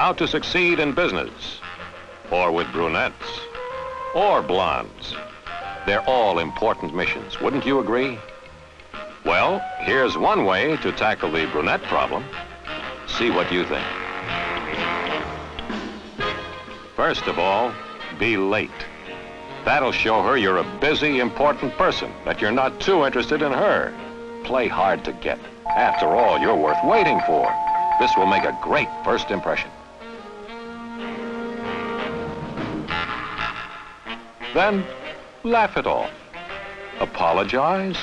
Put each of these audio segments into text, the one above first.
How to succeed in business, or with brunettes, or blondes. They're all important missions, wouldn't you agree? Well, here's one way to tackle the brunette problem. See what you think. First of all, be late. That'll show her you're a busy, important person, that you're not too interested in her. Play hard to get. After all, you're worth waiting for. This will make a great first impression. Then, laugh it off. Apologize?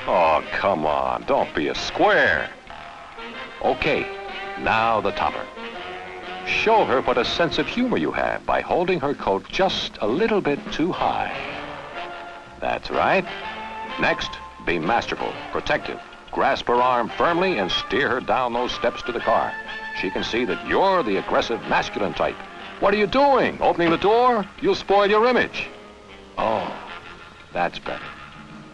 Oh, come on, don't be a square. Okay, now the topper. Show her what a sense of humor you have by holding her coat just a little bit too high. That's right. Next, be masterful, protective. Grasp her arm firmly and steer her down those steps to the car. She can see that you're the aggressive masculine type. What are you doing? Opening the door? You'll spoil your image. Oh, that's better.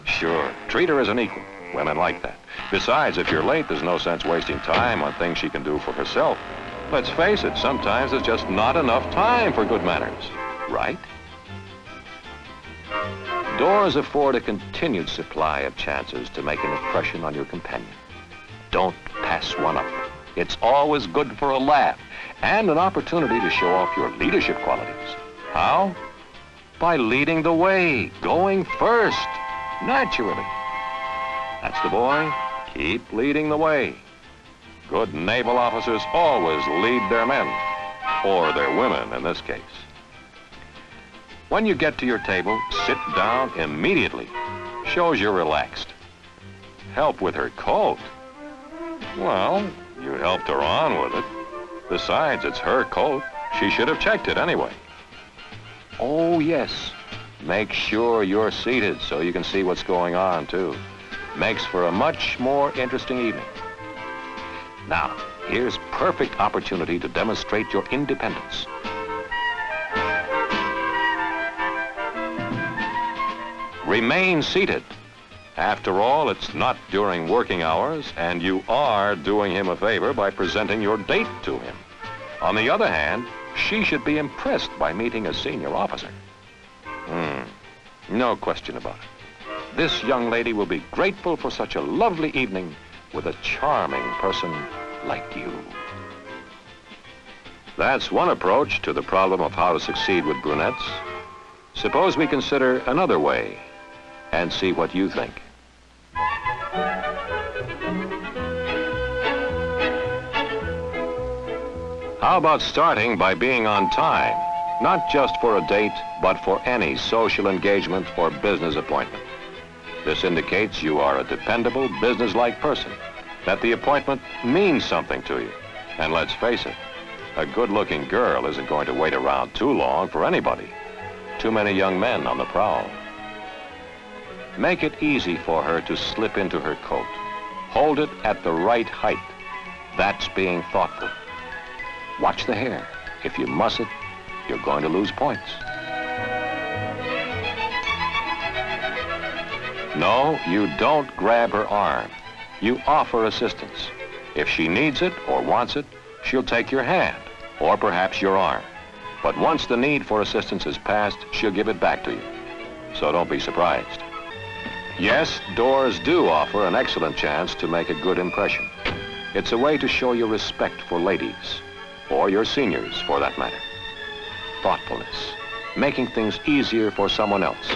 Sure, treat her as an equal. Women like that. Besides, if you're late, there's no sense wasting time on things she can do for herself. Let's face it, sometimes there's just not enough time for good manners, right? Doors afford a continued supply of chances to make an impression on your companion. Don't pass one up. It's always good for a laugh and an opportunity to show off your leadership qualities. How? By leading the way, going first, naturally. That's the boy. Keep leading the way. Good naval officers always lead their men, or their women in this case. When you get to your table, sit down immediately. Shows you're relaxed. Help with her coat. Well, you helped her on with it. Besides, it's her coat. She should have checked it anyway. Oh, yes. Make sure you're seated so you can see what's going on, too. Makes for a much more interesting evening. Now, here's perfect opportunity to demonstrate your independence. Remain seated. After all, it's not during working hours, and you are doing him a favor by presenting your date to him. On the other hand, she should be impressed by meeting a senior officer. No question about it. This young lady will be grateful for such a lovely evening with a charming person like you. That's one approach to the problem of how to succeed with brunettes. Suppose we consider another way and see what you think. How about starting by being on time, not just for a date, but for any social engagement or business appointment? This indicates you are a dependable, businesslike person, that the appointment means something to you. And let's face it, a good-looking girl isn't going to wait around too long for anybody. Too many young men on the prowl. Make it easy for her to slip into her coat. Hold it at the right height. That's being thoughtful. Watch the hair. If you muss it, you're going to lose points. No, you don't grab her arm. You offer assistance. If she needs it or wants it, she'll take your hand, or perhaps your arm. But once the need for assistance is past, she'll give it back to you. So don't be surprised. Yes, doors do offer an excellent chance to make a good impression. It's a way to show your respect for ladies, or your seniors for that matter. Thoughtfulness, making things easier for someone else.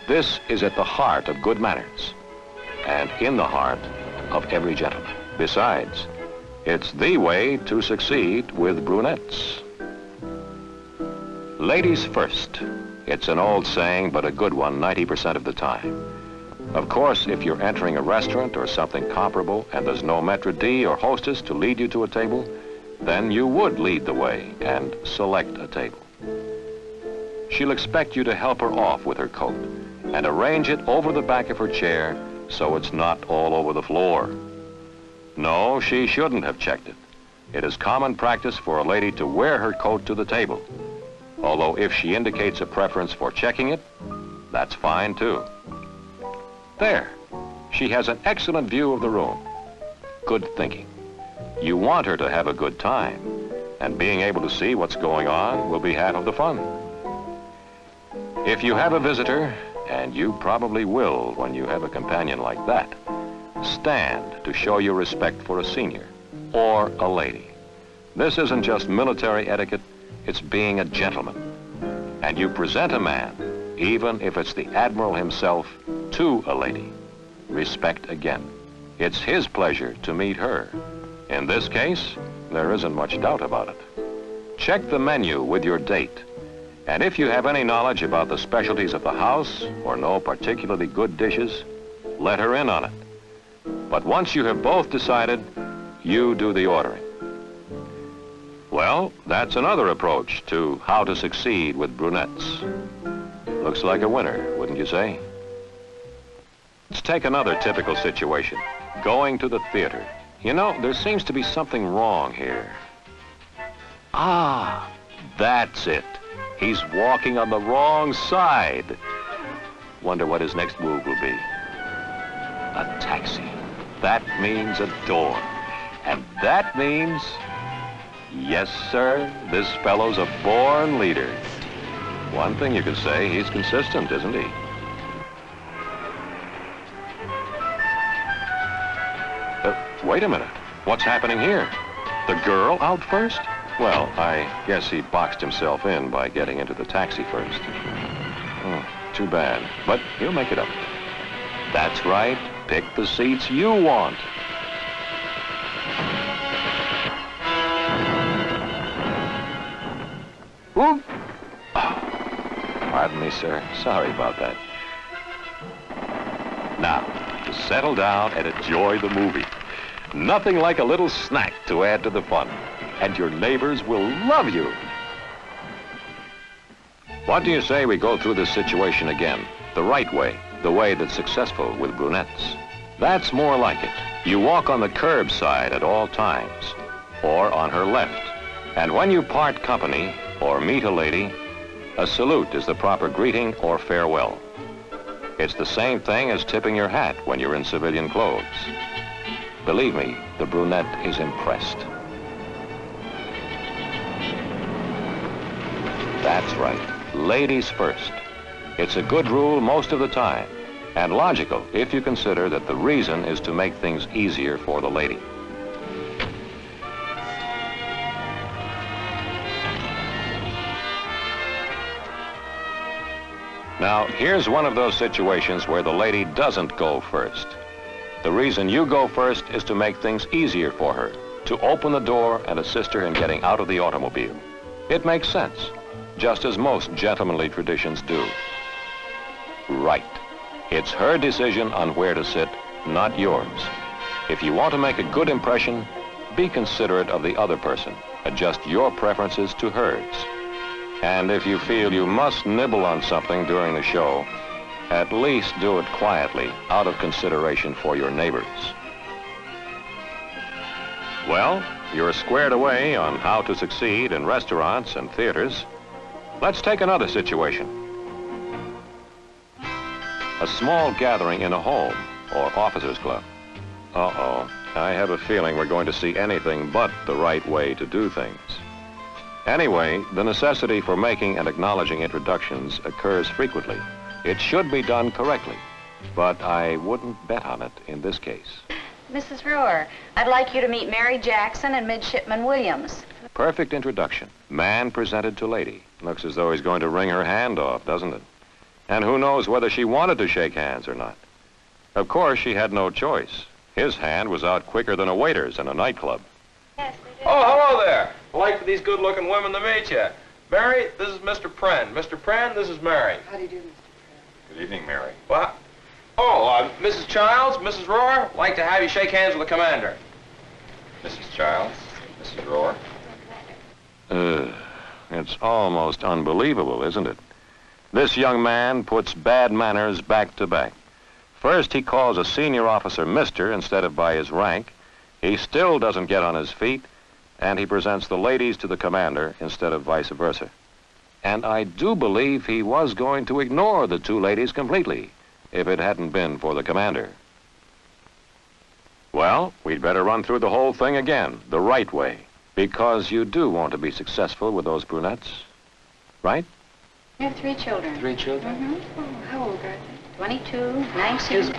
This is at the heart of good manners, and in the heart of every gentleman. Besides, it's the way to succeed with brunettes. Ladies first. It's an old saying, but a good one 90% of the time. Of course, if you're entering a restaurant or something comparable and there's no maitre d' or hostess to lead you to a table, then you would lead the way and select a table. She'll expect you to help her off with her coat and arrange it over the back of her chair so it's not all over the floor. No, she shouldn't have checked it. It is common practice for a lady to wear her coat to the table. Although if she indicates a preference for checking it, that's fine too. There, she has an excellent view of the room. Good thinking. You want her to have a good time. and being able to see what's going on will be half of the fun. If you have a visitor, and you probably will when you have a companion like that, stand to show your respect for a senior or a lady. This isn't just military etiquette, it's being a gentleman. And you present a man, even if it's the Admiral himself, to a lady. Respect again. It's his pleasure to meet her. In this case, there isn't much doubt about it. Check the menu with your date. And if you have any knowledge about the specialties of the house or know particularly good dishes, let her in on it. But once you have both decided, you do the ordering. Well, that's another approach to how to succeed with brunettes. Looks like a winner, wouldn't you say? Let's take another typical situation. Going to the theater. You know, there seems to be something wrong here. Ah, that's it. He's walking on the wrong side. Wonder what his next move will be. A taxi. That means a door. And that means... Yes, sir, this fellow's a born leader. One thing you could say, he's consistent, isn't he? Wait a minute. What's happening here? The girl out first? Well, I guess he boxed himself in by getting into the taxi first. Oh, too bad. But he'll make it up. That's right. Pick the seats you want. Whoop! Oh, pardon me, sir. Sorry about that. Now, to settle down and enjoy the movie. Nothing like a little snack to add to the fun. And your neighbors will love you. What do you say we go through this situation again? The right way, the way that's successful with brunettes. That's more like it. You walk on the curb side at all times, or on her left. And when you part company or meet a lady, a salute is the proper greeting or farewell. It's the same thing as tipping your hat when you're in civilian clothes. Believe me, the brunette is impressed. That's right. Ladies first. It's a good rule most of the time, and logical if you consider that the reason is to make things easier for the lady. Now, here's one of those situations where the lady doesn't go first. The reason you go first is to make things easier for her, to open the door and assist her in getting out of the automobile. It makes sense, just as most gentlemanly traditions do. Right. It's her decision on where to sit, not yours. If you want to make a good impression, be considerate of the other person. Adjust your preferences to hers. And if you feel you must nibble on something during the show, at least do it quietly, out of consideration for your neighbors. Well, you're squared away on how to succeed in restaurants and theaters. Let's take another situation. A small gathering in a home or officers' club. Uh-oh, I have a feeling we're going to see anything but the right way to do things. Anyway, the necessity for making and acknowledging introductions occurs frequently. It should be done correctly, but I wouldn't bet on it in this case. Mrs. Rohr, I'd like you to meet Mary Jackson and Midshipman Williams. Perfect introduction. Man presented to lady. Looks as though he's going to wring her hand off, doesn't it? And who knows whether she wanted to shake hands or not. Of course, she had no choice. His hand was out quicker than a waiter's in a nightclub. Yes, they did. Oh, hello there. I'd like for these good-looking women to meet you. Mary, this is Mr. Pren. Mr. Pren, this is Mary. How do you do, Mr. Pren? Good evening, Mary. What? Oh, Mrs. Childs, Mrs. Rohr, I'd like to have you shake hands with the commander. Mrs. Childs, Mrs. Rohr. It's almost unbelievable, isn't it? This young man puts bad manners back to back. First, he calls a senior officer Mr. instead of by his rank. He still doesn't get on his feet, and he presents the ladies to the commander instead of vice versa. And I do believe he was going to ignore the two ladies completely if it hadn't been for the commander. Well, we'd better run through the whole thing again, the right way. Because you do want to be successful with those brunettes, right? You have 3 children. 3 children? Mm-hmm. Oh, how old are they? 22, 19.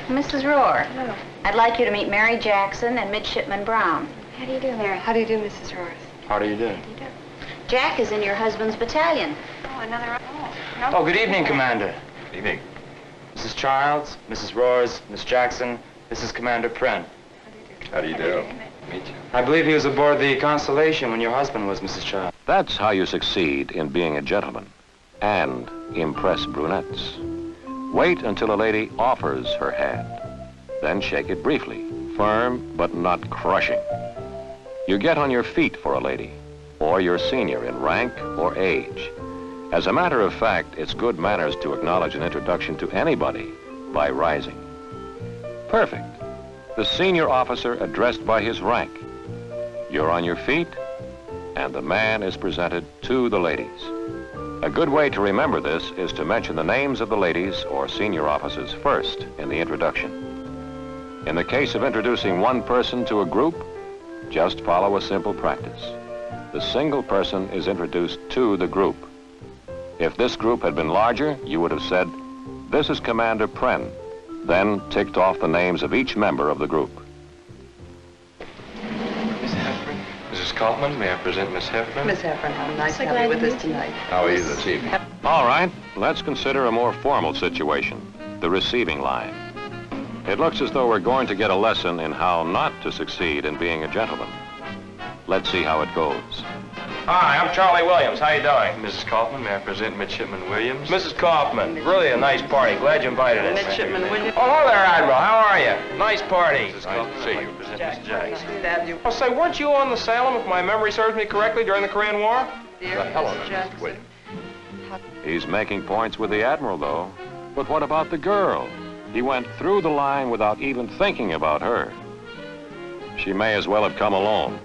Mrs. Rohr, Hello. I'd like you to meet Mary Jackson and Midshipman Brown. How do you do, Mary? How do you do, Mrs. Rohr? How do you do? Jack is in your husband's battalion. Oh, another... Oh, good evening, Commander. Good evening. Mrs. Childs, Mrs. Roars, Miss Jackson, this is Commander Pren. How do you do? Meet you. I believe he was aboard the Constellation when your husband was, Mrs. Childs. That's how you succeed in being a gentleman and impress brunettes. Wait until a lady offers her hand. Then shake it briefly, firm but not crushing. You get on your feet for a lady, or your senior in rank or age. As a matter of fact, it's good manners to acknowledge an introduction to anybody by rising. Perfect. The senior officer addressed by his rank. You're on your feet, and the man is presented to the ladies. A good way to remember this is to mention the names of the ladies or senior officers first in the introduction. In the case of introducing one person to a group, just follow a simple practice. The single person is introduced to the group. If this group had been larger, you would have said, "This is Commander Pren," then ticked off the names of each member of the group. Miss Heffron. Mrs. Kaufman, may I present Miss Heffron? Miss Heffron, how nice to have you with us tonight. How are you this evening? All right, let's consider a more formal situation, the receiving line. It looks as though we're going to get a lesson in how not to succeed in being a gentleman. Let's see how it goes. Hi, I'm Charlie Williams. How you doing? Mrs. Kaufman, may I present Midshipman Williams? Mrs. Kaufman, really a nice party. Glad you invited us. Midshipman Williams. Oh, hello there, Admiral. How are you? Nice party. Mrs. Kaufman, may I present Miss Jackson? Oh, say, weren't you on the Salem, if my memory serves me correctly, during the Korean War? Dear Mrs. Jackson. He's making points with the Admiral, though. But what about the girl? He went through the line without even thinking about her. She may as well have come alone.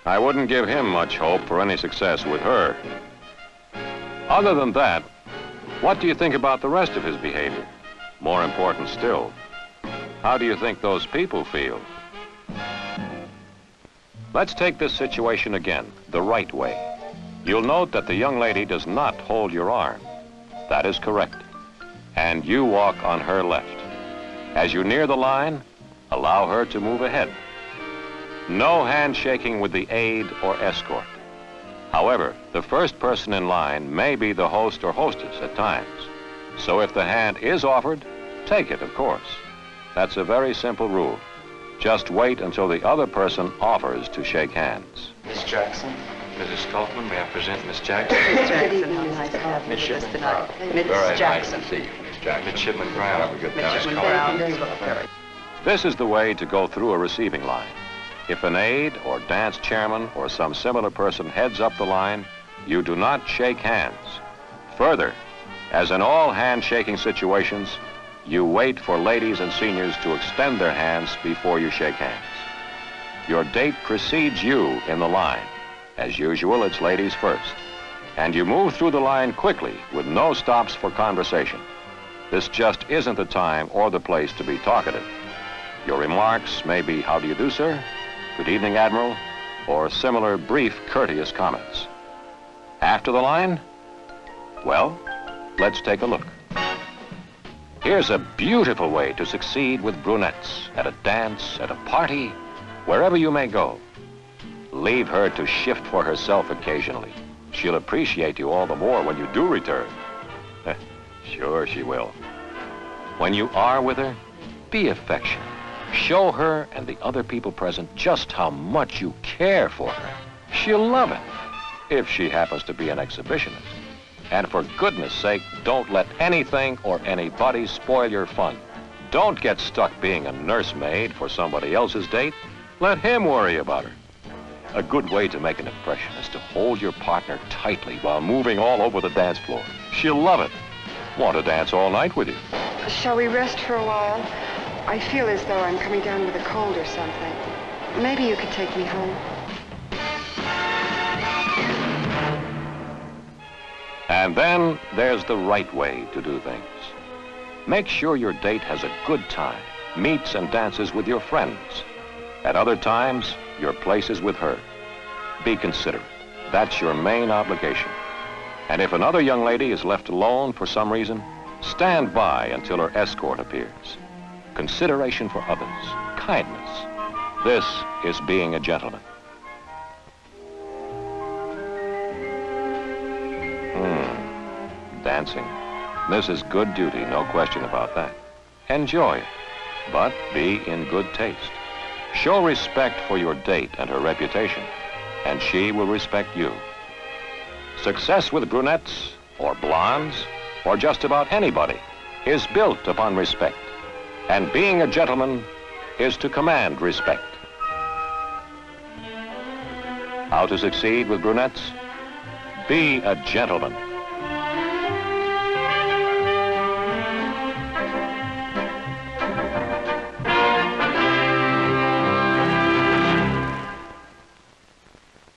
I wouldn't give him much hope for any success with her. Other than that, what do you think about the rest of his behavior? More important still, how do you think those people feel? Let's take this situation again, the right way. You'll note that the young lady does not hold your arm. That is correct. And you walk on her left. As you near the line, allow her to move ahead. No handshaking with the aide or escort. However, the first person in line may be the host or hostess at times. So if the hand is offered, take it, of course. That's a very simple rule. Just wait until the other person offers to shake hands. Miss Jackson? Mrs. Kaufman, may I present Miss Jackson? Miss Jackson, how nice to have you with us tonight. Miss Jackson. see you, Miss Jackson. Midshipman Brown. Midshipman Brown. Very This is the way to go through a receiving line. If an aide or dance chairman or some similar person heads up the line, you do not shake hands. Further, as in all handshaking situations, you wait for ladies and seniors to extend their hands before you shake hands. Your date precedes you in the line. As usual, it's ladies first. And you move through the line quickly with no stops for conversation. This just isn't the time or the place to be talkative. Your remarks may be, "How do you do, sir?" "Good evening, Admiral," or similar brief, courteous comments. After the line? Well, let's take a look. Here's a beautiful way to succeed with brunettes at a dance, at a party, wherever you may go. Leave her to shift for herself occasionally. She'll appreciate you all the more when you do return. Sure she will. When you are with her, be affectionate. Show her and the other people present just how much you care for her. She'll love it, if she happens to be an exhibitionist. And for goodness sake, don't let anything or anybody spoil your fun. Don't get stuck being a nursemaid for somebody else's date. Let him worry about her. A good way to make an impression is to hold your partner tightly while moving all over the dance floor. She'll love it. Want to dance all night with you. Shall we rest for a while? I feel as though I'm coming down with a cold or something. Maybe you could take me home. And then there's the right way to do things. Make sure your date has a good time, meets and dances with your friends. At other times, your place is with her. be considerate. That's your main obligation. And if another young lady is left alone for some reason, stand by until her escort appears. Consideration for others, kindness. This is being a gentleman. Dancing. This is good duty, no question about that. Enjoy it, but be in good taste. Show respect for your date and her reputation, and she will respect you. Success with brunettes, or blondes, or just about anybody, is built upon respect. And being a gentleman is to command respect. How to succeed with brunettes? Be a gentleman.